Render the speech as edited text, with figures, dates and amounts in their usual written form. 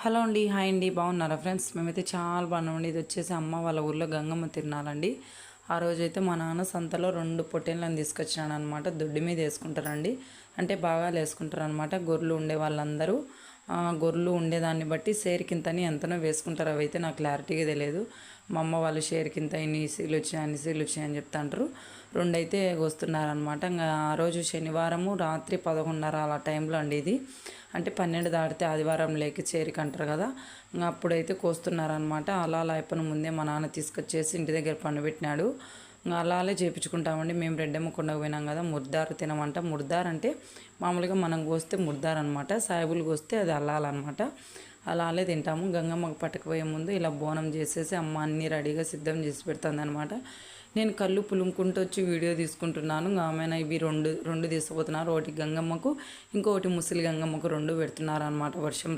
Hello అండి, hi అండి, బాగున్నారా ఫ్రెండ్స్? మేమైతే చాలా బాగున్నామండి. ఇది వచ్చేసి అమ్మ వాళ్ళ ఊర్లో గంగమ్మ తిరునాలండి. ఆ రోజైతే మా నాన్న సంతలో 2 పొట్టేళ్ళని తీసుకొచ్చినాడు అనమాట. దొడ్డి మీద వేసుకుంటారండి, అంటే బాగా వేసుకుంటారు అనమాట. గొర్రెలు ఉండే వాళ్ళందరూ గొర్రెలు ఉండేదాన్ని బట్టి షేర్కింతని ఎంతనో వేసుకుంటారు. అవి అయితే నాకు క్లారిటీగా తెలియదు. మా అమ్మ వాళ్ళు షేర్కింత ఇన్ని సీలు వచ్చాయి, అన్ని సీలు వచ్చాయి అని చెప్తాంటారు. 2 అయితే వస్తున్నారనమాట. ఇంకా ఆ రోజు శనివారము రాత్రి 11:30 అలా టైంలో అండి ఇది. అంటే 12 దాటితే ఆదివారం లేక చేరిక అంటారు కదా, ఇంకా అప్పుడైతే కోస్తున్నారనమాట. అలా అయిపోయిన ముందే మా నాన్న తీసుకొచ్చేసి ఇంటి దగ్గర పండుబెట్టినాడు. ఇంకా అలానే చేయించుకుంటామండి. మేము రెడ్డమ్మ కొండకు పోయినాం కదా, ముర్దారు తినమంట. ముర్దార్ అంటే మామూలుగా మనం కోస్తే ముర్దార్ అనమాట, సాయిబులు కోస్తే అది అల్లాలన్నమాట. అలానే తింటాము. గంగమ్మకు పట్టుకుపోయే ముందు ఇలా బోనం చేసేసి అమ్మ అన్నీ రెడీగా సిద్ధం చేసి పెడుతుంది అనమాట. నేను కళ్ళు పులుముకుంటూ వచ్చి వీడియో తీసుకుంటున్నాను. ఆమె ఇవి రెండు తీసుకుపోతున్నారు. ఒకటి గంగమ్మకు, ఇంకొకటి ముసలి గంగమ్మకు 2 పెడుతున్నారు అనమాట. వర్షం